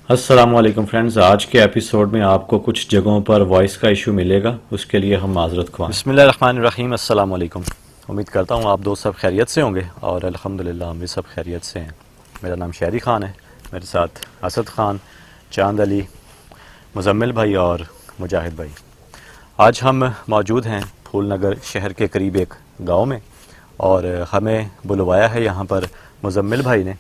अस्सलामुअलैकुम फ्रेंड्स। आज के एपिसोड में आपको कुछ जगहों पर वॉइस का इशू मिलेगा, उसके लिए हम माजरत ख्वाह। बिस्मिल्लाहिर्रहमानिर्रहीम। अस्सलामुअलैकुम। उम्मीद करता हूँ आप दोस्त सब खैरियत से होंगे और अल्हम्दुलिल्लाह हम भी सब खैरियत से हैं। मेरा नाम शहरी ख़ान है, मेरे साथ असद ख़ान, चांद अली, मुजम्मिल भाई और मुजाहिद भाई। आज हम मौजूद हैं फूल नगर शहर के करीब एक गाँव में और हमें बुलवाया है यहाँ पर मुजम्मिल भाई ने।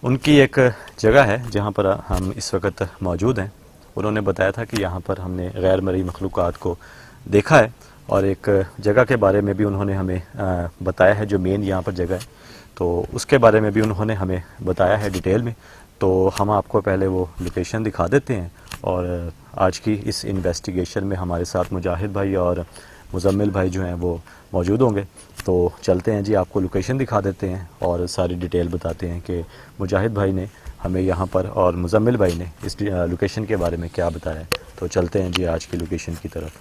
उनकी एक जगह है जहाँ पर हम इस वक्त मौजूद हैं। उन्होंने बताया था कि यहाँ पर हमने गैर मरई मखलूक़ात को देखा है और एक जगह के बारे में भी उन्होंने हमें बताया है, जो मेन यहाँ पर जगह है तो उसके बारे में भी उन्होंने हमें बताया है डिटेल में। तो हम आपको पहले वो लोकेशन दिखा देते हैं और आज की इस इन्वेस्टिगेशन में हमारे साथ मुजाहिद भाई और मुजम्मिल भाई जो हैं वो मौजूद होंगे। तो चलते हैं जी, आपको लोकेशन दिखा देते हैं और सारी डिटेल बताते हैं कि मुजाहिद भाई ने हमें यहाँ पर और मुजम्मिल भाई ने इस लोकेशन के बारे में क्या बताया है। तो चलते हैं जी आज की लोकेशन की तरफ।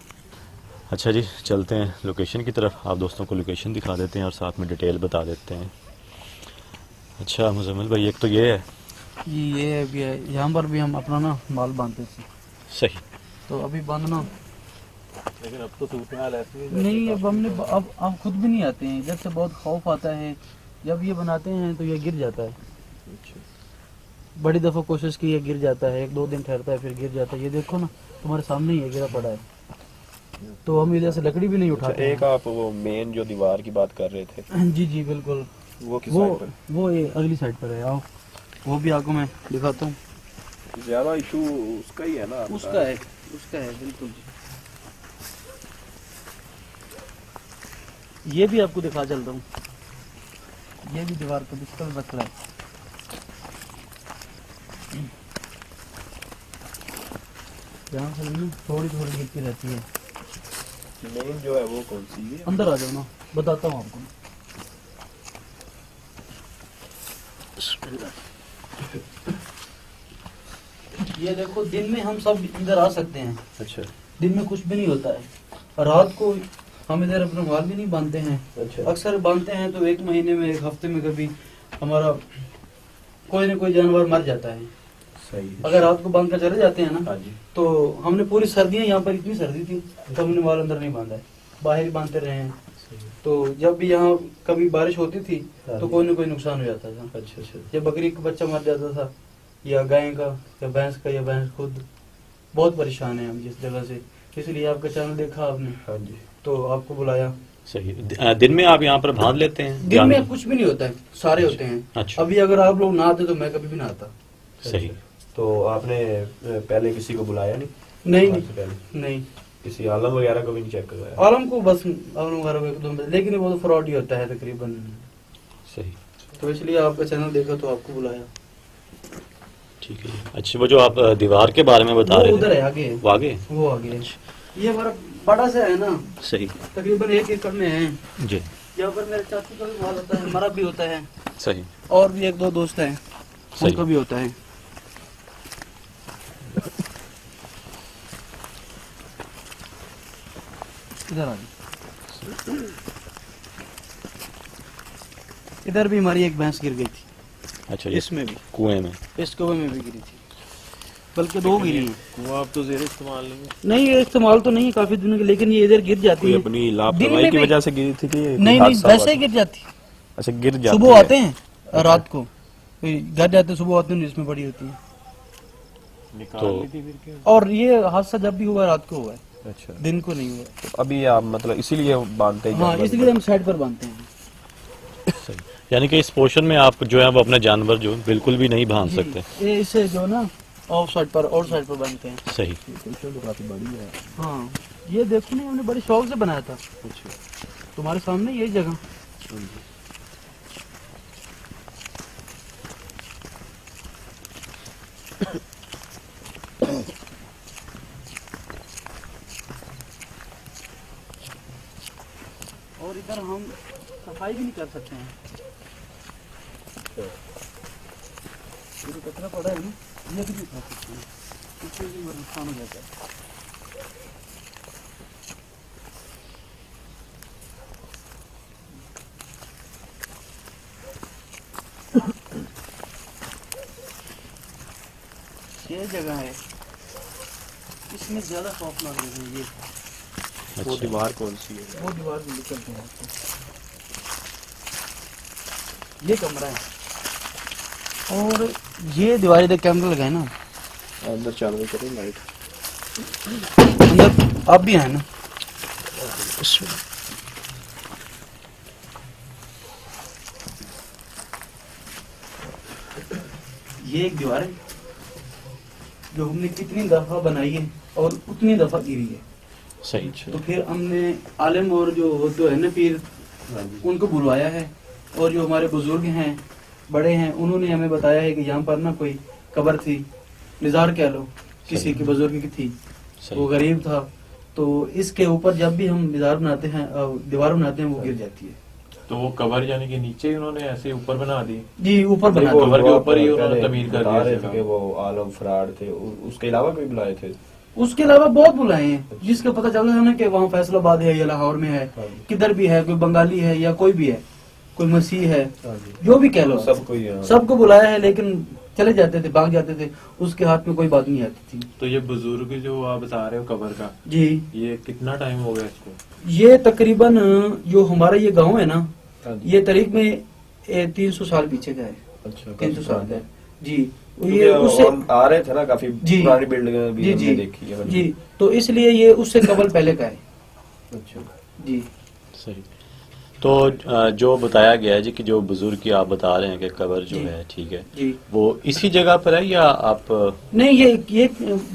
अच्छा जी, चलते हैं लोकेशन की तरफ। आप दोस्तों को लोकेशन दिखा देते हैं और साथ में डिटेल बता देते हैं। अच्छा मुजम्मिल भाई, एक तो ये है जी, ये भी है। यहाँ पर भी हम अपना ना माल बांधते थे। सही। तो अभी बांधना लेकिन अब तो सूरत हाल ऐसी है नहीं, अब हमने अब खुद भी नहीं आते हैं। जब से बहुत खौफ आता है, जब ये बनाते हैं तो ये गिर जाता है। बड़ी दफ़ा कोशिश की, ये गिर जाता है, एक दो दिन ठहरता है फिर गिर जाता है। ये देखो ना, तुम्हारे सामने ही है, गिरा पड़ा है। तो हम इधर से लकड़ी भी नहीं उठाते एक आप वो मेन जो दीवार की बात कर रहे थे, हैं। जी जी बिल्कुल। वो किस वो साइड पर? वो ये अगली साइड पर है। आओ, वो भी आपको मैं दिखाता हूँ। ज्यादा इशू उसका ही है ना? आप उसका बता है, उसका है बिल्कुल जी। ये भी आपको दिखा चलता हूँ। ये भी दीवार पर इसका भी बकरा है। यहाँ से भी थोड़ी थोड़ी गिरती रहती है। रहे। मेन जो है वो कौन सी है? अंदर आ जाओ ना, बताता हूँ आपको। ये देखो, दिन में हम सब इधर आ सकते हैं। अच्छा दिन में कुछ भी नहीं होता है। रात को हम इधर अपना माल भी नहीं बांधते हैं। अच्छा अक्सर बांधते हैं तो एक महीने में, एक हफ्ते में कभी हमारा कोई ना कोई जानवर मर जाता है। सही है। अगर रात को बांध कर चले जाते हैं ना, हाँ जी। तो हमने पूरी सर्दियां, यहाँ पर इतनी सर्दी थी तो हमने माल अंदर नहीं बांधा है, बाहर ही बांधते रहे हैं। तो जब भी यहाँ कभी बारिश होती थी तो कोई ना कोई नुकसान हो जाता था। अच्छा अच्छा। या बकरी का बच्चा मर जाता था, या गाय का, या भैंस का, या भैंस खुद। बहुत परेशान है हम जिस जगह से, इसलिए आपका चैनल देखा आपने हाँ जी। तो आपको बुलाया। सही। दिन में आप यहाँ पर बांध लेते हैं? दिन में कुछ भी नहीं होता है, सारे होते हैं। अच्छा। अभी अगर आप लोग ना आते तो मैं कभी भी ना आता। सही। तो आपने पहले किसी को बुलाया नहीं? नहीं आज से पहले नहीं नहीं, किसी आलम वगैरह को भी नहीं चेक करवाया? आलम को बस, आलम वगैरह को एकदम, लेकिन वो तो फ्रॉड ही होता है तकरीबन। सही। तो इसलिए आपका चैनल देखा तो आपको बुलाया। ठीक है जी। अच्छा, वो जो आप दीवार के बारे में बता वो रहे उधर थे है आगे, वो आगे? वो आगे है। ये हमारा बड़ा सा है ना, सही। तकरीबन 1 एकड़ में है। जी। यहाँ पर मेरे चाचू का भी माल होता है, हमारा भी होता है, सही। और भी एक दो दोस्त हैं सही। उनका भी होता है। इधर आ जाओ। इधर भी हमारी एक भैंस गिर गई थी। अच्छा, ये इसमें भी, कुएं में? इस कुएं में भी गिरी थी, बल्कि 2 गिरी हैं। वो आप तो जेर इस्तेमाल नहीं है? नहीं, ये इस्तेमाल तो नहीं है काफी दिनों की, लेकिन ये इधर गिर जाती कोई है। अपनी दिन लापरवाही में की भी- वजह से गिरी थी कि नहीं नहीं, हादसा हुआ वैसे ही था? गिर जाती। अच्छा, गिर जाती सुबह है। आते हैं रात को, कोई घर जाते हैं, सुबह आते हैं, इसमें बड़ी होती है। निकाल ली थी फिर क्या? और ये हादसा जब भी हुआ है, रात को हुआ है, अच्छा, दिन को नहीं हुआ। तो अभी आप मतलब इसीलिए बांधते हैं हाँ, जानवर? इसलिए हम साइड पर बांधते हैं। सही। यानी कि इस पोर्शन में आप जो है वो अपने जानवर जो बिल्कुल भी नहीं बांध जी, सकते? ये इसे जो ना ऑफ साइड पर, और साइड पर बांधते हैं। सही। काफी बड़ी है। हाँ, ये देखो नहीं, हमने बड़े शौक से बनाया था। अच्छा। तुम्हारे सामने यही जगह। और इधर हम सफाई भी नहीं कर सकते हैं। ये जो कचरा पड़ा है ना, ये भी नहीं खा सकते हैं, इससे भी नुकसान हो जाता है। ये जगह है, इसमें ज्यादा खौफनाक है ये। वो दीवार कौन सी है? वो दीवार भी निकलते हैं आपको। ये कमरा है और ये दीवार इधर कैमरा लगा है ना, अंदर चालू करें लाइट। अंदर आप भी हैं ना। ये एक दीवार है जो हमने कितनी दफा बनाई है और उतनी दफा गिरी है। सही। तो फिर हमने आलिम और जो है ना पीर, उनको बुलवाया है और जो हमारे बुजुर्ग हैं, बड़े हैं, उन्होंने हमें बताया है कि यहाँ पर ना कोई कब्र थी, निजार कह लो, किसी के बुजुर्ग की थी, वो गरीब था, तो इसके ऊपर जब भी हम निजार बनाते हैं, दीवार बनाते हैं, वो गिर जाती है। तो वो कवर यानी कि नीचे ही उन्होंने ऐसे ऊपर बना दी? जी ऊपर बना वो दिया। कवर के ऊपर ही उन्होंने तमीर कर बता रहे दिया। थे कि वो आलम फराड थे, उसके अलावा कोई बुलाए थे? उसके अलावा बहुत बुलाए हैं, जिसका पता चलता है ना कि वहाँ फैसलाबाद है या लाहौर में है, किधर भी है, कोई बंगाली है या कोई भी है, कोई मसीह है, जो भी कह लो, सबको बुलाया है, लेकिन चले जाते थे, भाग जाते थे, उसके हाथ में कोई बात नहीं आती थी। तो ये बुजुर्ग जो आप बता रहे हो कबर का, जी ये कितना टाइम हो गया इसको? ये तकरीबन जो हमारा ये गांव है ना, ये तारीख में 300 साल पीछे का है। अच्छा, 300 साल का है जी। ये उससे आ रहे थे ना, काफी जी पुरानी बिल्डिंग भी जी हमने जी देखी है। जी, तो इसलिए ये उससे कबल पहले का है। अच्छा जी सही। तो जो बताया गया है जी कि जो बुजुर्ग की आप बता रहे हैं कि कब्र जो जी। है, ठीक है, जी वो इसी जगह पर है या आप? नहीं, ये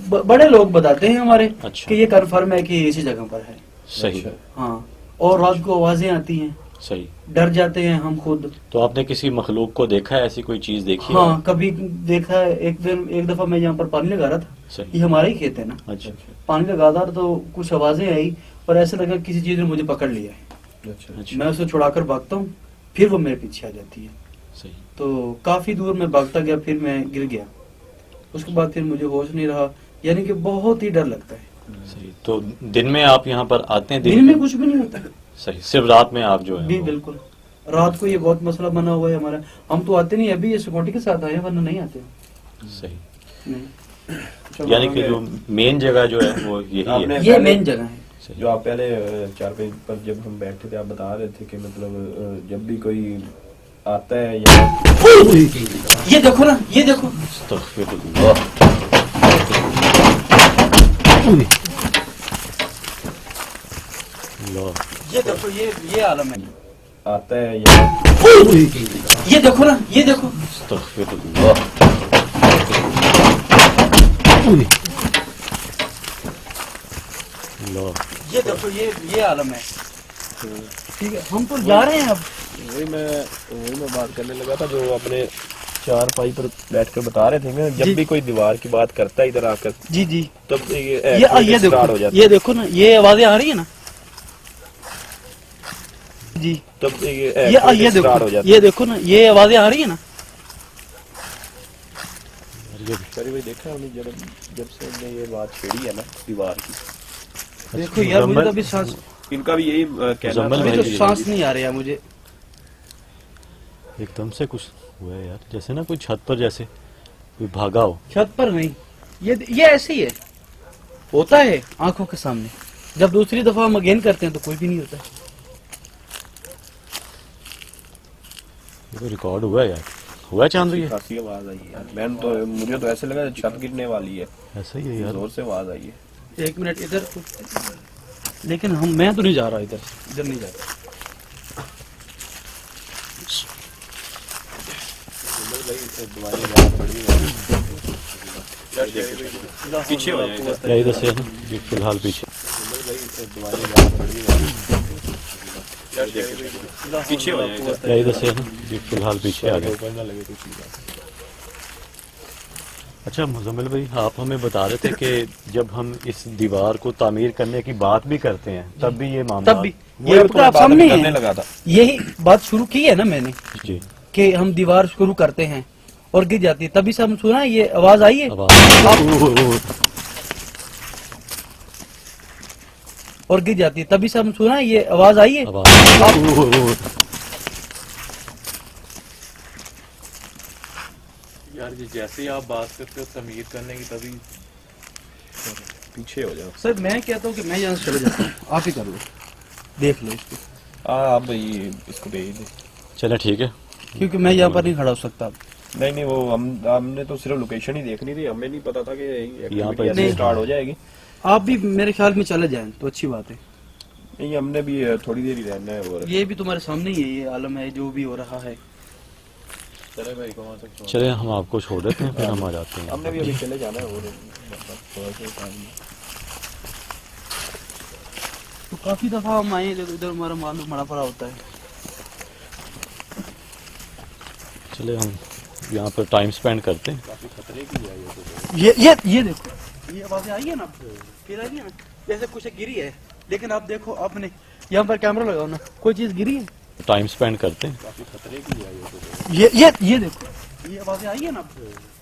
बड़े लोग बताते हैं हमारे अच्छा। कि ये कन्फर्म है कि इसी जगह पर है। सही। हाँ, और रात को आवाजें आती हैं, सही। डर जाते हैं हम खुद। तो आपने किसी मखलूक को देखा है, ऐसी कोई चीज देखी है? हाँ, कभी देखा है। एक दफा मैं यहाँ पर पानी लगा रहा था, सही। ये हमारा ही खेत है ना, अच्छा। पानी लगा था तो कुछ आवाजें आई और ऐसा लगा किसी चीज ने मुझे पकड़ लिया है। अच्छा मैं उसे छुड़ाकर भागता हूँ, फिर वो मेरे पीछे आ जाती है। सही। तो काफी दूर मैं भागता गया, फिर मैं गिर गया। उसके बाद फिर मुझे होश नहीं रहा, यानी कि बहुत ही डर लगता है। सही। तो दिन में आप यहाँ पर आते हैं? दिन में कुछ भी नहीं होता। सही, सिर्फ रात में आप जो है भी वो- बिल्कुल, रात को ये बहुत मसला बना हुआ है हमारा। हम तो आते नहीं, अभी ये सिक्योरिटी के साथ आए हैं, वरना नहीं आते। सही। नहीं, यानी कि जो मेन जगह जो है वो यही आपने- है। ये मेन जगह है। जो आप पहले चारपाई पर जब हम बैठे थे, आप बता रहे थे कि मतलब जब भी कोई आता है या ये देखो ना, ये देखो। अस्तगफिरुल्लाह। अल्लाह। ये देखो, ये आलम है। आता है या ये देखो ना, ये देखो। अस्तगफिरुल्लाह। अल्लाह। ये देखो, ये आलम है। ठीक है, हम तो जा रहे हैं अब। वही मैं बात करने लगा था, जो अपने चारपाई पर बैठकर बता रहे थे ना, जी। जब भी कोई दीवार की बात करता है इधर आकर, जी जी, तब ये ये स्टार्ट हो देखो, जाता ये देखो ना, ये आवाजें आ रही है ना जी। तब ये ये स्टार्ट हो देखो, जाता ये देखो ना, ये आवाजें आ रही है ना। सर भाई देखा हमने जब से हमने ये बात छेड़ी है ना दीवार की, देखो यार, मुझे तो अभी सांस, इनका भी यही कहना मुजम्मिल था। अभी तो भाई, सांस नहीं आ रही है मुझे। एकदम से कुछ हुआ है यार, जैसे ना कोई छत पर जैसे कोई भागा हो। छत पर नहीं, ये ऐसे ही है, होता है आंखों के सामने। जब दूसरी दफा हम अगेन करते हैं तो कोई भी नहीं होता। ये तो रिकॉर्ड हुआ है यार, हुआ है चांद ये? खासी आवाज आई है यार। मुझे तो ऐसे लगा छत गिरने वाली है, ऐसा ही है यार। जोर से आवाज आई है। एक मिनट इधर, लेकिन मैं तो नहीं जा रहा, इधर नहीं जा रहा। पीछे हो जाए या इधर से है ना, ये फिलहाल पीछे। पीछे हो जाए या इधर से है ना, ये फिलहाल पीछे आ गए। ऊपर ना लगे कोई चीज। अच्छा मुजम्मिल भाई, आप हमें बता रहे थे कि जब हम इस दीवार को तामीर करने की बात भी करते हैं तब भी ये मामला, तब भी ये आपका आप सामने करने है। लगा था। यही बात शुरू की है ना मैंने, जी कि हम दीवार शुरू करते हैं और गिर जाती है, तभी से हम सुना ये आवाज आई है। और गिर जाती है, तभी से हम सुना ये आवाज आई है। यार जी जैसे ही आप बात करते हो तमीर करने की तभी पीछे हो जाओ। सर मैं कहता हूँ कि मैं यहाँ से चले जाता हूँ, आप ही कर लो, देख लो इसको। आप भाई इसको भेज दे। चले ठीक है। क्योंकि मैं यहाँ पर नहीं खड़ा हो सकता। नहीं नहीं, वो हमने तो सिर्फ लोकेशन ही देखनी थी, हमें नहीं पता था कि यहाँ पर ऐसे स्टार्ट हो जाएगी। आप भी मेरे ख्याल में चले जाएं तो अच्छी बात है। नहीं, हमने भी थोड़ी देर ही रहना है। और ये भी तुम्हारे सामने ही है, ये आलम है जो भी हो रहा है। चले भाई को वहाँ तक चले हम आपको छोड़ देते हैं, फिर हम आ जाते हैं। हमने भी अभी चले जाना है और थोड़ा सा काम है। तो काफी दफा हम आए जब इधर हमारा माल मरा पड़ा होता है। चले हम यहाँ पर टाइम स्पेंड करते हैं। काफी खतरे की है ये तो। ये देखो, ये आवाजें आई है ना, फिर आई है ना, जैसे कुछ गिरी है। लेकिन आप देखो, आपने यहाँ पर कैमरा लगाओ ना, कोई चीज गिरी है। टाइम स्पेंड करते हैं। काफी खतरे की है ये तो। ये देखो, ये आवाजें आई है ना,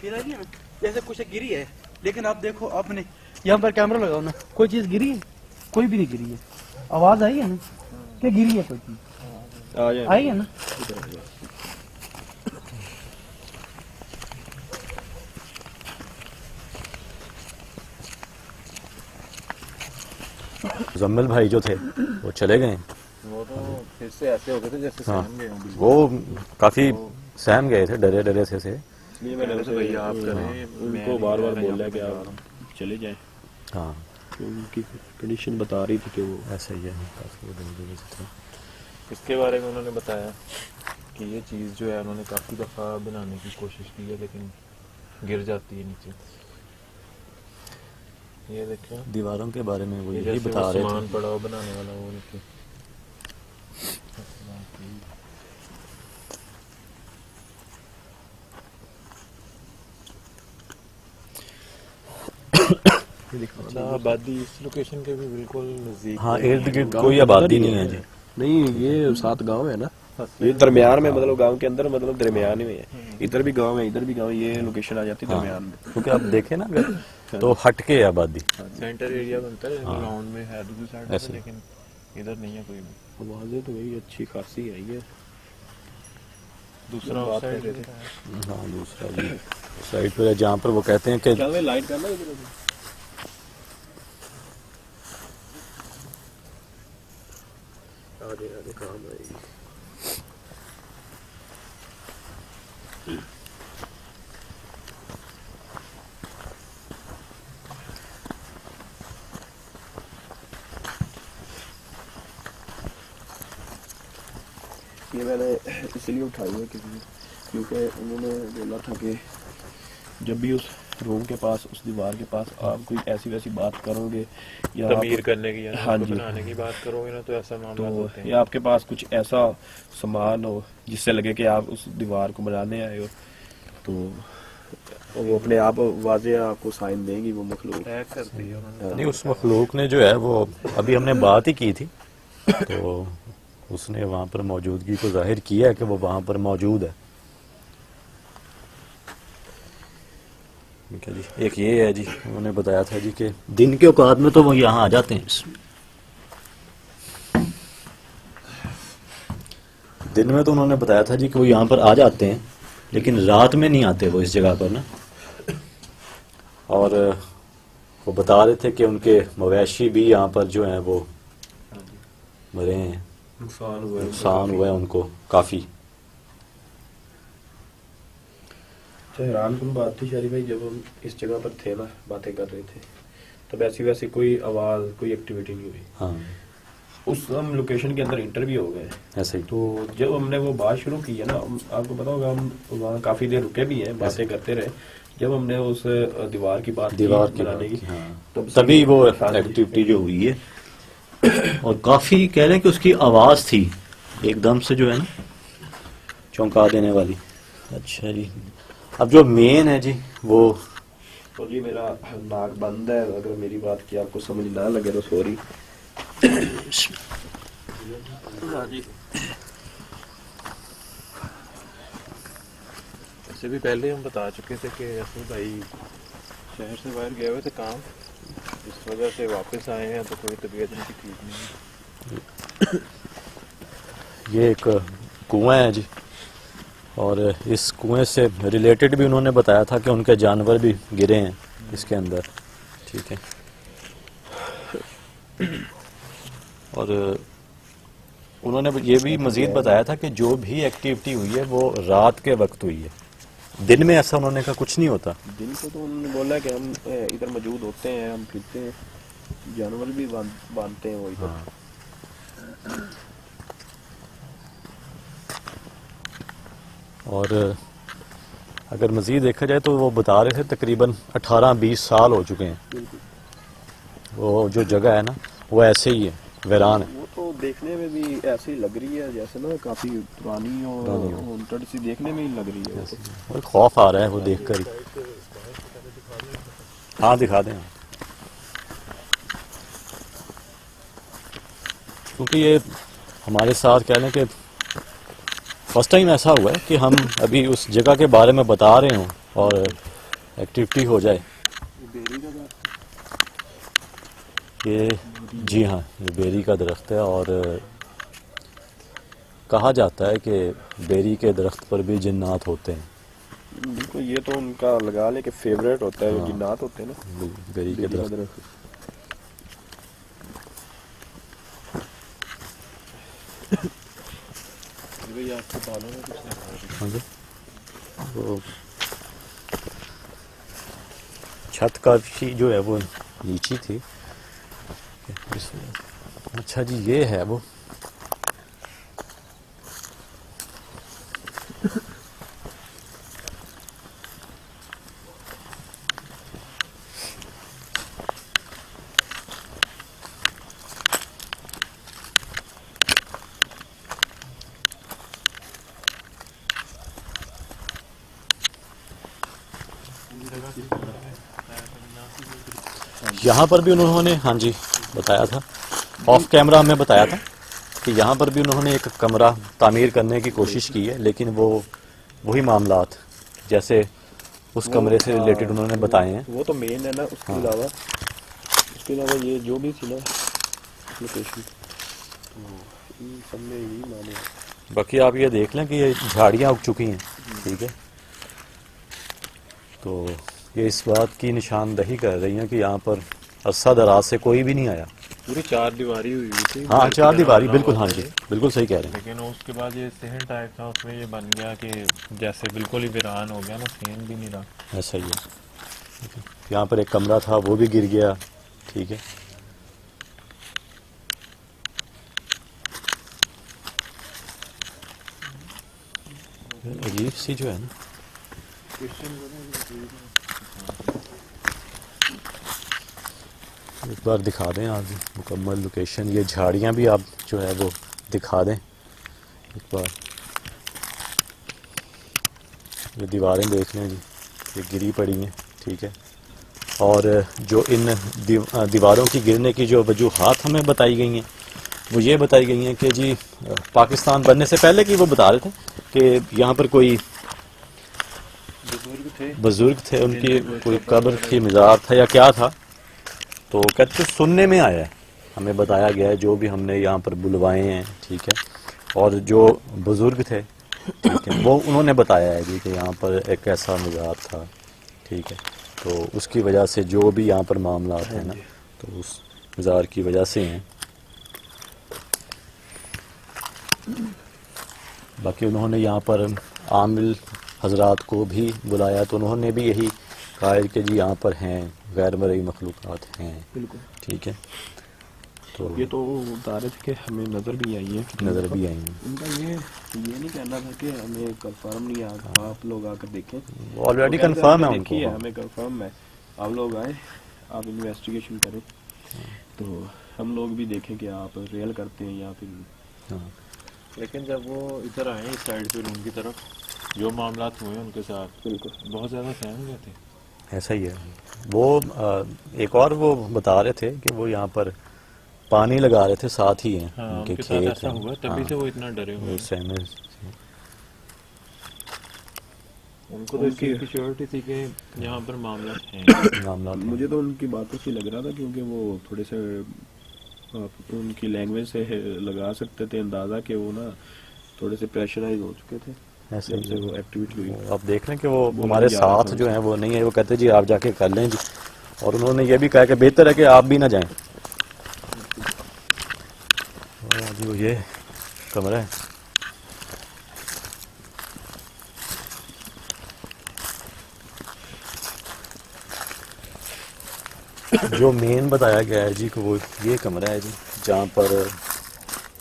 फिर आई है ना, जैसे कुछ गिरी है। लेकिन आप देखो, आपने यहाँ पर कैमरा लगाओ ना, कोई चीज गिरी है, कोई भी नहीं गिरी है। आवाज आई है ना, क्या गिरी है कोई चीज? आ जाए आई है ना। मुजम्मिल भाई जो थे वो चले गए। वो तो फिर से ऐसे हो गए थे जैसे हाँ, सहम गए हों बिल्कुल। वो काफी सहम गए थे, डरे डरे से इसलिए मैंने पहले से उनसे भैया आप करें, उनको मैं बार बार नहीं बोला यहाँ कि पे आप चले जाएं। हाँ तो उनकी कंडीशन बता रही थी कि वो ऐसा ही है। काफी वो डरे से थे। इसके बारे में उन्होंने बताया कि ये चीज़ जो है उन्होंने काफ़ी दफ़ा बनाने की कोशिश की है लेकिन गिर जाती है नीचे। ये देखें, दीवारों के बारे में वो ये यही जैसे बता वो रहे सामान थे। पड़ा हो बनाने वाला वो नीचे। आबादी इस लोकेशन के भी बिल्कुल नजदीक हाँ, है। इर्द गिर्द कोई आबादी नहीं है जी। नहीं, ये 7 गांव है ना, ये दरमियान में, मतलब गांव के अंदर, मतलब दरमियान में है। इधर भी गांव है, इधर भी गांव है, ये लोकेशन आ जाती है दरमियान में। क्योंकि आप देखें ना अगर तो हट के है आबादी। सेंटर एरिया बनता है हाँ। ग्राउंड में है दूसरी साइड ऐसे। पे, लेकिन इधर नहीं है कोई भी। आवाजें तो भाई अच्छी खासी है ये। दूसरा बात साइड कर रहे थे। हाँ, दूसरा भी साइड पर है जहाँ पर वो कहते हैं कि क्या वे लाइट करना इधर अभी? आधे काम आएगी। ये मैंने इसलिए उठाई है क्योंकि उन्होंने बोला था कि जब भी उस रूम के पास, उस दीवार के पास आप कोई ऐसी वैसी बात करोगे या तमीर करने की या हाँ उसको जी, बनाने की बात करोगे ना तो ऐसा मामला होते हैं। या आपके पास कुछ ऐसा सामान हो जिससे लगे कि आप उस दीवार को बनाने आए हो, तो वो अपने आप वाजे आपको साइन देंगी वो मखलूक। पैक कर दिया उन्होंने। नहीं, उस मखलूक ने जो है वो अभी हमने बात ही की थी, तो उसने वहाँ पर मौजूदगी को जाहिर किया है कि वो वहाँ पर मौजूद है। ठीक है जी। एक ये है जी, उन्होंने बताया था जी कि दिन के औकात में तो वो यहाँ आ जाते हैं। दिन में तो उन्होंने बताया था जी कि वो यहाँ पर आ जाते हैं, लेकिन रात में नहीं आते वो इस जगह पर ना। और वो बता रहे थे कि उनके मवेशी भी यहाँ पर जो हैं वो मरे हैं, नुकसान हुआ है उनको काफ़ी। हैरान कुन बात थी शरीफ भाई, जब हम इस जगह पर थे ना, बातें कर रहे थे, तब ऐसी वैसी कोई आवाज़, कोई एक्टिविटी नहीं हुई। हाँ, उस हम लोकेशन के अंदर इंटर भी हो गए। ऐसे ही। तो जब हमने वो बात शुरू की है ना, आपको पता होगा हम वहाँ काफ़ी देर रुके भी हैं, बातें करते रहे। जब हमने उस दीवार की बात दीवार की बनाने बात की, की, हाँ। तब तभी वो हाँ जी। एक्टिविटी जो हुई है, और काफ़ी कह रहे हैं कि उसकी आवाज़ थी एकदम से जो है ना चौंका देने वाली। अच्छा जी, अब जो मेन है जी वो तो जी मेरा नाक बंद है, अगर मेरी बात की आपको समझ ना लगे तो सॉरी। हाँ जी, ऐसे भी पहले हम बता चुके थे कि ऐसे भाई शहर से बाहर गए हुए थे काम, इस वजह से वापस आए हैं तो कोई तबीयत उनकी ठीक नहीं है। ये एक कुआं है जी, और इस कुएं से रिलेटेड भी उन्होंने बताया था कि उनके जानवर भी गिरे हैं इसके अंदर, ठीक है। और उन्होंने ये भी मज़ीद बताया था कि जो भी एक्टिविटी हुई है वो रात के वक्त हुई है, दिन में ऐसा उन्होंने कहा कुछ नहीं होता। दिन को तो उन्होंने बोला कि हम इधर मौजूद होते हैं, हम फिरते हैं, जानवर भी बांधते हैं वो इधर। हाँ। और अगर मज़ीद देखा जाए तो वो बता रहे थे तकरीबन 18-20 साल हो चुके हैं, बिल्कुल। वो जो जगह है ना वो ऐसे ही है, वीरान है। वो तो देखने में भी ऐसे ही लग रही है जैसे ना काफी पुरानी और हॉन्टेड सी देखने में ही लग रही है वो तो। और खौफ आ रहा है वो देखकर ही। हाँ दिखा दें, क्योंकि ये हमारे साथ कह लें कि फर्स्ट टाइम ऐसा हुआ है कि हम अभी उस जगह के बारे में बता रहे हों और एक्टिविटी हो जाए। ये जी हाँ, ये बेरी का दरख्त है और कहा जाता है कि बेरी के दरख्त पर भी जिन्नात होते हैं। बिल्कुल, ये तो उनका लगा ले कि फेवरेट होता है, हाँ। जिन्नात होते हैं ना बेरी के दरख्त। भाई आपके बालों में कुछ नहीं। हाँ जी, वो छत का भी जो है वो नीची थी। अच्छा जी, ये है वो। यहाँ पर भी उन्होंने हाँ जी बताया था, ऑफ कैमरा हमें बताया था कि यहाँ पर भी उन्होंने एक कमरा तामीर करने की कोशिश की है, लेकिन वो वही मामलात जैसे उस कमरे से रिलेटेड उन्होंने बताए हैं। वो तो मेन है ना, उसके अलावा ये जो भी थी ना लोकेशन, तो इन सब में यही माने हैं। बाकी आप ये देख लें कि ये झाड़ियाँ उग चुकी हैं, ठीक है। तो ये इस बात की निशानदही कर रही हैं कि यहाँ पर अरसा दराज से कोई भी नहीं आया। पूरी चार दीवारी हुई थी। हाँ, चार दीवारी, बिल्कुल, हाँ जी, बिल्कुल सही कह रहे हैं। लेकिन उसके बाद ये सहन टाइप था, उसमें ये बन गया कि जैसे बिल्कुल ही वीरान हो गया ना, सहन भी नहीं रहा। ऐसा ही है। यहाँ पर एक कमरा था, वो भी गिर गया, ठीक है। अजीब सी जो है ना, एक बार दिखा दें आप मुकम्मल लोकेशन। ये झाड़ियाँ भी आप जो है वो दिखा दें एक बार। ये दीवारें देख लें जी, ये गिरी पड़ी हैं, ठीक है। और जो इन दीवारों की गिरने की जो वजूहात हमें बताई गई हैं वो ये बताई गई हैं कि जी पाकिस्तान बनने से पहले की वो बता रहे थे कि यहाँ पर कोई बुजुर्ग थे, उनकी कोई कब्र थी, मज़ार था या क्या था। तो कहते सुनने में आया है, हमें बताया गया है, जो भी हमने यहाँ पर बुलवाए हैं, ठीक है। और जो बुजुर्ग थे, ठीक है, वो उन्होंने बताया है जी कि यहाँ पर एक ऐसा मज़ार था, ठीक है। तो उसकी वजह से जो भी यहाँ पर मामला है ना, तो उस मज़ार की वजह से हैं। बाकी उन्होंने यहाँ पर आमिल हजरात को भी बुलाया, तो उन्होंने भी यही कहा है कि जी यहाँ पर हैं गैर मरई मखलूक़ात हैं, बिल्कुल, ठीक है। तो ये तो बता रहे थे कि हमें नज़र भी आई है, नज़र भी आई हैं। उनका ये नहीं कहना था कि हमें कंफर्म नहीं आ, आप लोग आकर देखें। ऑलरेडी कंफर्म है उनको, है, हमें कंफर्म है, आप लोग आए, आप इन्वेस्टिगेशन करें, तो हम लोग भी देखें कि आप रियल करते हैं या फिर। हाँ। लेकिन जब वो इधर आए इस साइड पे रूम की तरफ, जो मामलात हुए उनके साथ, बिल्कुल बहुत ज़्यादा सहम गए थे। ऐसा ही है। वो एक और वो बता रहे थे कि वो यहाँ पर पानी लगा रहे थे, साथ ही हैं हाँ, उनके उनके साथ खेत ऐसा हैं। हुआ, तभी से वो इतना डरे हुए हैं। सहमे उनको तो इस चीज़ की श्योरिटी थी कि यहाँ पर मामला है। मामला था। मुझे तो उनकी बातों से लग रहा था, क्योंकि वो थोड़े से आप उनकी लैंग्वेज से लगा सकते थे अंदाज़ा कि वो ना थोड़े से प्रेशराइज हो चुके थे। ऐसे जब से ही वो एक्टिविटी हुई। आप देख लें कि वो वो हमारे नहीं जा रहा साथ था जो हैं वो नहीं है, वो कहते जी आप जाके कर लें जी, और उन्होंने ये भी कहा कि बेहतर है कि आप भी ना जाएं। जी वो ये कमरा है। जो मेन बताया गया है जी कि वो ये कमरा है जी, जहाँ पर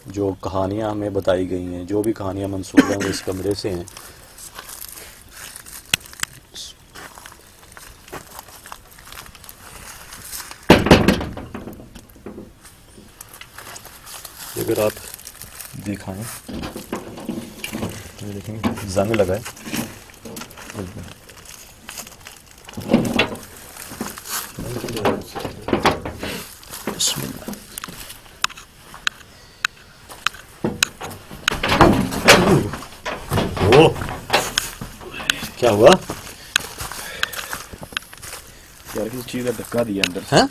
जो कहानियाँ हमें बताई गई हैं, जो भी कहानियाँ मंसूब हैं वो इस कमरे से हैं। अगर आप दिखाएं ये देखेंगे जंग लगा है। बिस्मिल्लाह। ओ क्या हुआ? यार किसी चीज का धक्का दिया अंदर से, हैं?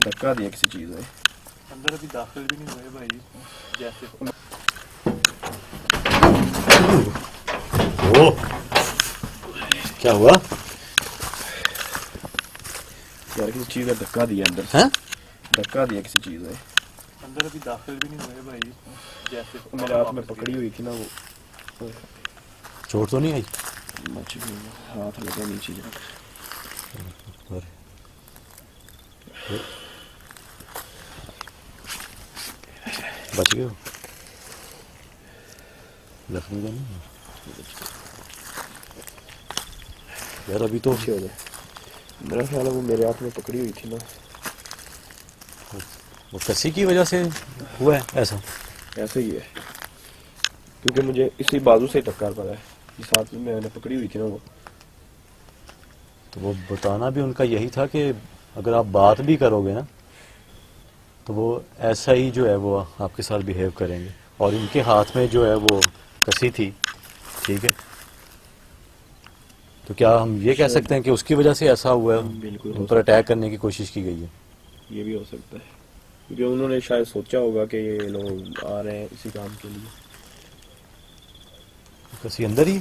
धक्का दिया किसी चीज ने। अंदर अभी दाखिल भी नहीं हुए भाई, जैसे ओ क्या हुआ? यार किसी चीज का धक्का दिया अंदर से, हैं? धक्का दिया किसी चीज ने। अंदर अभी दाखिल भी नहीं हुए भाई, जैसे मेरे हाथ में पकड़ी हुई थी ना वो, चोट तो नहीं आई? मच गई, हाथ लगा नीचे जरा। बच गए हो? लखनऊ का नहीं यार अभी तो पीछे हो जाए। मेरा ख्याल है वो मेरे हाथ में पकड़ी हुई थी ना। वो कसी की वजह से हुआ है ऐसा। ऐसे ही है, क्योंकि मुझे इसी बाजू से टक्कर पड़ा है, इस हाथ में मैंने पकड़ी हुई थी ना वो। तो वो बताना भी उनका यही था कि अगर आप बात भी करोगे ना तो वो ऐसा ही जो है वो आपके साथ बिहेव करेंगे, और इनके हाथ में जो है वो कसी थी, ठीक है। तो क्या हम ये कह सकते हैं कि उसकी वजह से ऐसा हुआ है, बिल्कुल हो उन पर अटैक करने की कोशिश की गई है? ये भी हो सकता है, क्योंकि उन्होंने शायद सोचा होगा कि ये लोग आ रहे हैं इसी काम के लिए। कसी अंदर ही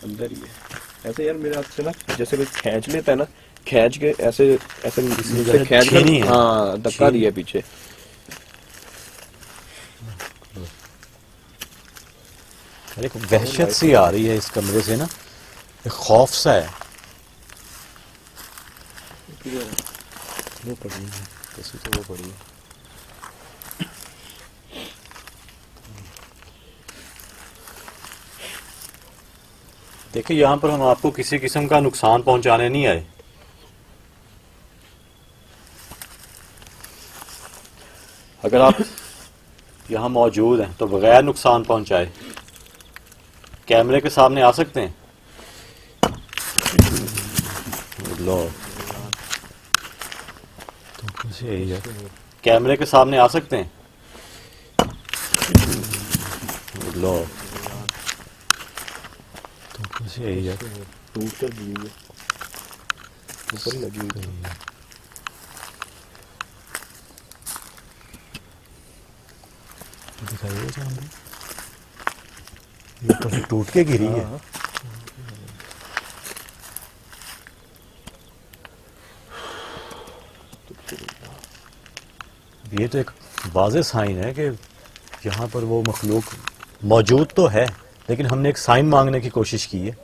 अंदर ही है ऐसे। यार मेरे हाथ से ना जैसे कोई खींच लेता है ना, खींच के ऐसे ऐसे नीचे खींच छीनी कर, है। हाँ धक्का छीनी। दिया पीछे। अरे एक वहशत सी आ रही है इस कमरे से ना, एक खौफ सा है। वो पड़ी है कसी, तो वो पड़ी है। देखिए यहाँ पर हम आपको किसी किस्म का नुकसान पहुंचाने नहीं आए। अगर आप यहाँ मौजूद हैं तो बगैर नुकसान पहुंचाए कैमरे के सामने आ सकते हैं। लो तो कुछ यही है, कैमरे के सामने आ सकते हैं। लो तो कुछ यही है, टूट कर गिरी है, ऊपर ही लगी हुई है। दिखाइए जहाँ भी ये ऊपर से टूट के गिरी है। ये तो एक वाज़ेह साइन है कि यहाँ पर वो मखलूक मौजूद तो है, लेकिन हमने एक साइन मांगने की कोशिश की है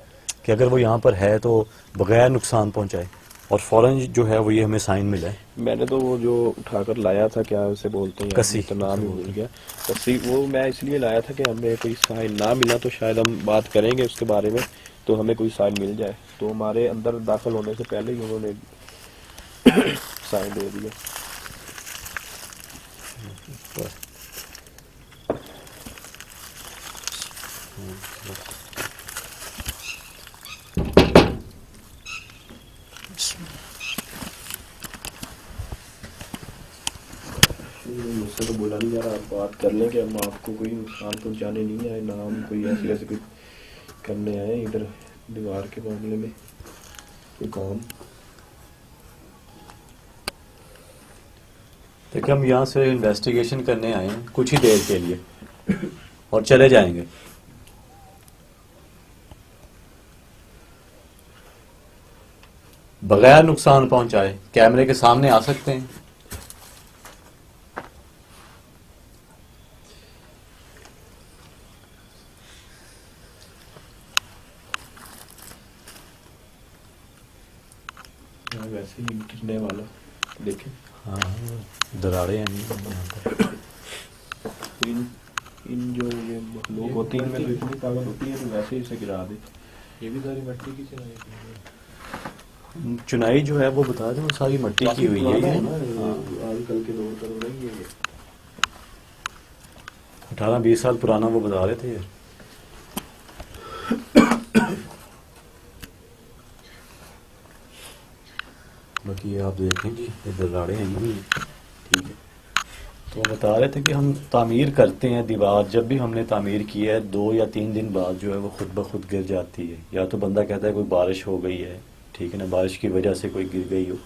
कि अगर वो यहाँ पर है तो बगैर नुकसान पहुँचाए, और फ़ौरन जो है वो ये हमें साइन मिला है। मैंने तो वो जो उठाकर लाया था, क्या उसे बोलते हैं, कसी। तो नाम ही भूल गया। कसी वो मैं इसलिए लाया था कि हमें कोई साइन ना मिला तो शायद हम बात करेंगे उसके बारे में, तो हमें कोई साइन मिल जाए। तो हमारे अंदर दाखिल होने से पहले ही उन्होंने साइन दे दिया। मुझसे तो बोला नहीं जा रहा, आप बात कर लें कि हम आपको कोई नुकसान पहुंचाने नहीं आए, ना हम कोई ऐसे ऐसे कोई करने आए इधर दीवार के मामले में कोई काम। देखिए हम यहाँ से इन्वेस्टिगेशन करने आए हैं कुछ ही देर के लिए और चले जाएंगे। बगैर नुकसान पहुंचाए कैमरे के सामने आ सकते हैं। वैसे ही गिरने वाला देखें। हाँ दरारें हैं यहाँ पर। इन जो ये लोग होती हैं इनमें तो इतनी ताकत होती है तो वैसे ही इसे गिरा दे। ये भी सारी मिट्टी की चुनाई की चुनाई जो है वो बता दें, वो सारी मट्टी की हुई है। आजकल के दौर पर हो रही है। 18-20 साल पुराना वो बता रहे थे ये। बाकी ये आप देखेंगे ये दरारें हैं यही, ठीक है। तो बता रहे थे कि हम तामीर करते हैं दीवार, जब भी हमने तामीर की है 2 या 3 दिन बाद जो है वो खुद ब खुद गिर जाती है। या तो बंदा कहता है कोई बारिश हो गई है, ठीक है ना, बारिश की वजह से कोई गिर गई हो,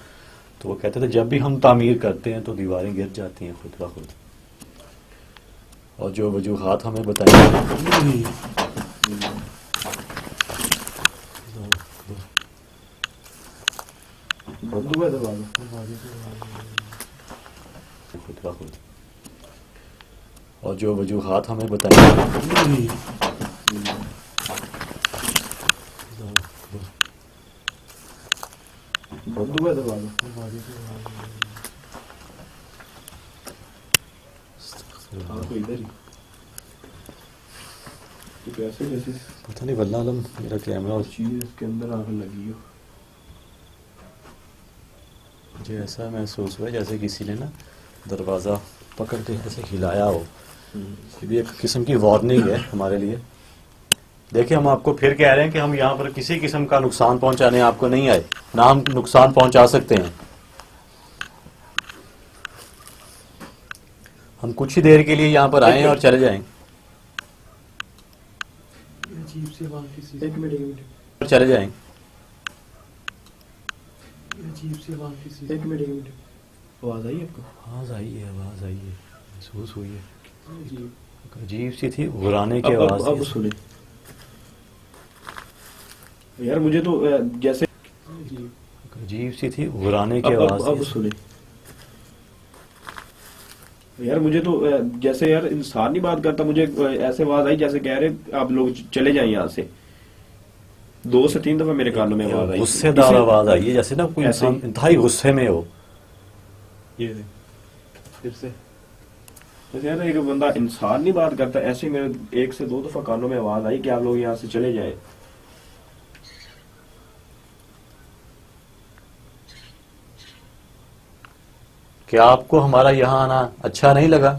तो वो कहते थे जब भी हम तामीर करते हैं तो दीवारें गिर जाती हैं खुद ब खुद। और जो वजूहात हमें बताएंगे खुद ब खुद, और जो वजूहात हमें बताएंगे तो इधर ही तो कैसे जैसे पता नहीं वल्लाह आलम मेरा कैमरा और चीज इसके अंदर आग लगी हो। मुझे ऐसा महसूस हुआ जैसे किसी ने ना दरवाज़ा पकड़ के ऐसे हिलाया हो। ये भी एक किस्म की वार्निंग है हमारे लिए। देखिए हम आपको फिर कह रहे हैं कि हम यहाँ पर किसी किस्म का नुकसान पहुंचाने आपको नहीं आए, ना हम नुकसान पहुंचा सकते हैं। हम कुछ ही देर के लिए यहाँ पर आए और चले जाएं अजीब सी आवाज किसी एक मिनट और चले जाएं। अजीब सी आवाज किसी एक मिनट आवाज आई आपको? आवाज़ आई है, आवाज़ आई है, महसूस हुई है, अजीब अजीब सी थी, घुराने की आवाज़ अब सुने यार, मुझे तो जैसे अजीब सी थी, घुराने की आवाज़ अब सुने यार, मुझे तो जैसे यार इंसान नहीं बात करता, मुझे ऐसे आवाज आई जैसे कह रहे आप लोग चले जाएं यहाँ से। 2 से 3 दफा मेरे कानों में आवाज आई, गुस्सेदार आवाज़ आई है, जैसे ना कोई ऐसे इंसान इंतहाई गुस्से में हो। ये फिर से जैसे यार एक बंदा इंसान नहीं बात करता, ऐसे मेरे 1 से 2 दफा कानों में आवाज आई कि आप लोग यहाँ से चले जाएं। क्या आपको हमारा यहाँ आना अच्छा नहीं लगा?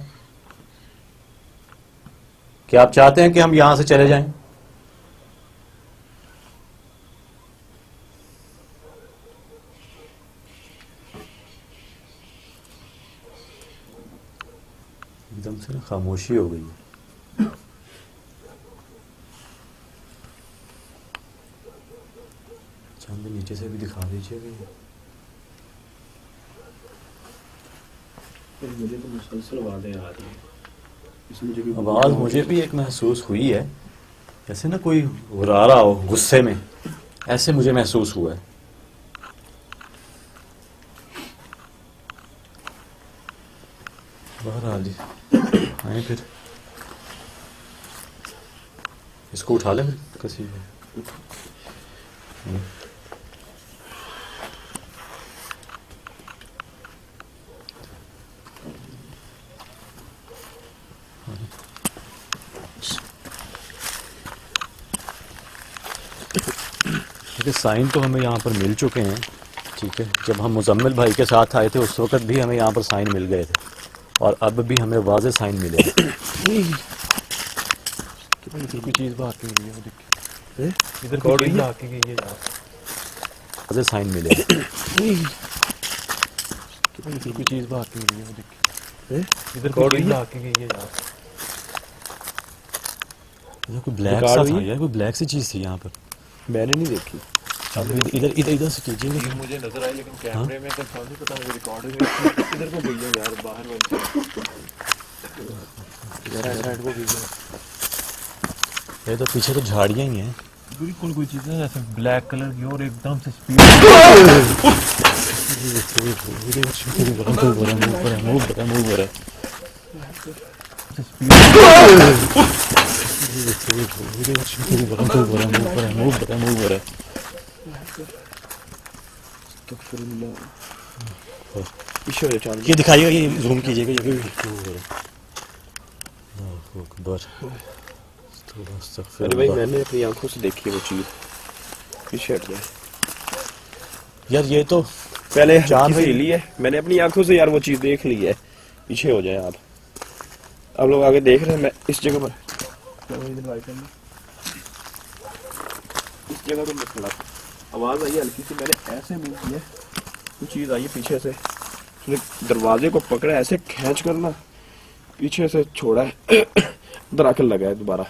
क्या आप चाहते हैं कि हम यहाँ से चले जाएं? एकदम से ना खामोशी हो गई है। चांद नीचे से भी दिखा दीजिएगा। मुझे तो मुसलसल आवाजें आ रही है, इसमें जो भी आवाज़ मुझे भी एक महसूस हुई है, जैसे ना कोई घुरा रहा हो गुस्से में, ऐसे मुझे महसूस हुआ है। बहरहाल जी आए फिर, इसको उठा ले फिर किसी देखिए साइन तो हमें यहाँ पर मिल चुके हैं, ठीक है। जब हम मुजम्मिल भाई के साथ आए थे उस वक्त भी हमें यहाँ पर साइन मिल गए थे, और अब भी हमें वाज़े साइन मिले हैं। कोई चीज़ बात नहीं है, वो देखिए इधर कोई चीज़ आके गई है यार, वाज़े साइन मिले हैं। कोई चीज़ बात नहीं है, वो देखिए इधर कोई चीज़ आके गई है यार। कोई ब्लैक सा था यार, कोई ब्लैक सी चीज़ थी यहाँ पर, मैंने नहीं देखी। इधर इधर इधर से कीजिए। ये मुझे नजर आई, लेकिन कैमरे में तो नहीं पता, मुझे रिकॉर्डिंग में इधर को गई है यार, बाहर साइड को गई है। ये तो पीछे तो झाड़ियाँ ही हैं। बिल्कुल कोई चीज़ है ऐसे ब्लैक कलर की और एकदम से स्पीड पीछे हो जाओ, ये दिखाइएगा, ये जूम कीजिएगा, ये अरे भाई मैंने अपनी आंखों से देखी है वो चीज। पीछे हट जाए यार, ये तो पहले चांद से ली है मैंने अपनी आंखों से यार, वो चीज देख ली है। पीछे हो जाए आप लोग आगे देख रहे हैं। मैं इस जगह पर इस जगह पर मैं खड़ा था, आवाज आई हल्की सी, मैंने ऐसे मूव किया, वो चीज आई पीछे से, उसने दरवाजे को पकड़ा ऐसे खींच कर ना पीछे से छोड़ा है दराकल लगा है दोबारा।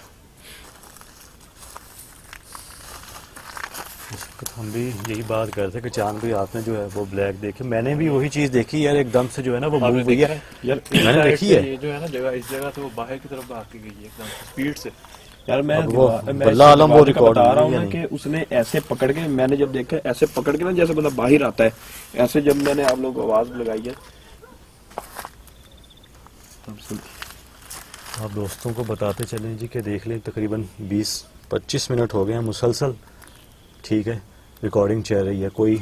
हम भी यही बात कर रहे थे कि चांद भाई आपने जो है वो ब्लैक देखी, मैंने भी वही चीज देखी यार, एकदम से जो है ना वो मूव हुई है यार मैंने देखी है। ये जो है ना जगह, इस जगह से वो बाहर की तरफ भाग के गई है एकदम स्पीड से। यार मैं अब वो बल्ला आलम वो रिकॉर्ड बता रहा हूँ नहीं ना है। कि उसने ऐसे पकड़ के, मैंने जब देखा ऐसे पकड़ के ना जैसे बंदा बाहर आता है, ऐसे जब मैंने आप लोगों को आवाज लगाई है तब सुन। आप दोस्तों को बताते चलें जी कि देख लें, तकरीबन 20-25 मिनट हो गए हैं मुसलसल, ठीक है, रिकॉर्डिंग चल रही है, कोई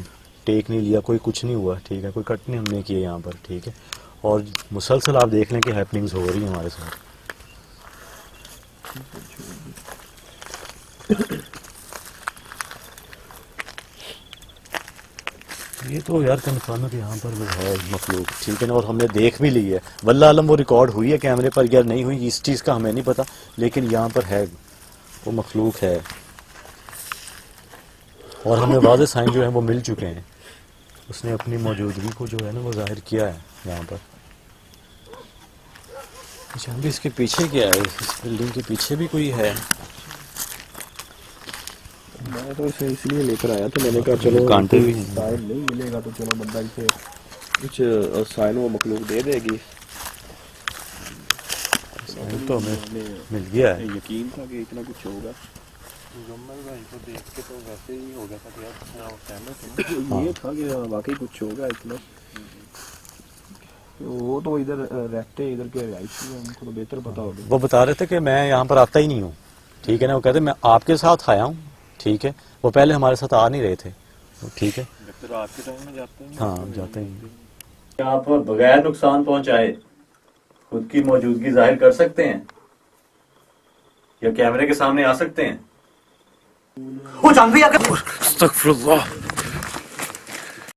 टेक नहीं लिया, कोई कुछ नहीं हुआ, ठीक है, कोई कट नहीं हमने किए यहाँ पर, ठीक है, और मुसलसल आप देख लें कि हैपनिंग्स हो रही हैं हमारे साथ। ये तो यार कन्फर्म है कि यहाँ पर वो है मखलूक, ठीक है ना, और हमने देख भी ली है, वल्लाह आलम वो रिकॉर्ड हुई है कैमरे पर या नहीं हुई इस चीज़ का हमें नहीं पता, लेकिन यहाँ पर है वो मखलूक है, और हमें वाज़े साइन जो है वो मिल चुके हैं, उसने अपनी मौजूदगी को जो है ना वो जाहिर किया है यहाँ पर। अच्छा, भी इसके पीछे क्या है, इस बिल्डिंग के पीछे भी कोई है? मैं तो इसे इसलिए लेकर आया था, मैंने कहा चलो कांटे भी साइन नहीं मिलेगा तो चलो बंदा इसे कुछ साइन वो मखलूक दे देगी। साइन तो हमें मिल गया है। यकीन था कि इतना कुछ होगा। मुजम्मल भाई को देख के तो वैसे ही हो गया था कि यार ना कैमरे थे ये था कि वाकई कुछ होगा इतना। वो तो इधर रहते हैं, इधर के रिहायशी हैं, उनको तो बेहतर पता होगा। वो बता रहे थे कि मैं यहाँ पर आता ही नहीं हूँ, ठीक है ना, वो कहते मैं आपके साथ आया हूँ, ठीक है, वो पहले हमारे साथ आ नहीं रहे थे, ठीक है, जब तो रात के टाइम में जाते हैं। हाँ जाते हैं। यहाँ पर बगैर नुकसान पहुंचाए खुद की मौजूदगी जाहिर कर सकते हैं या कैमरे के सामने आ सकते हैं। वो जानवी आकर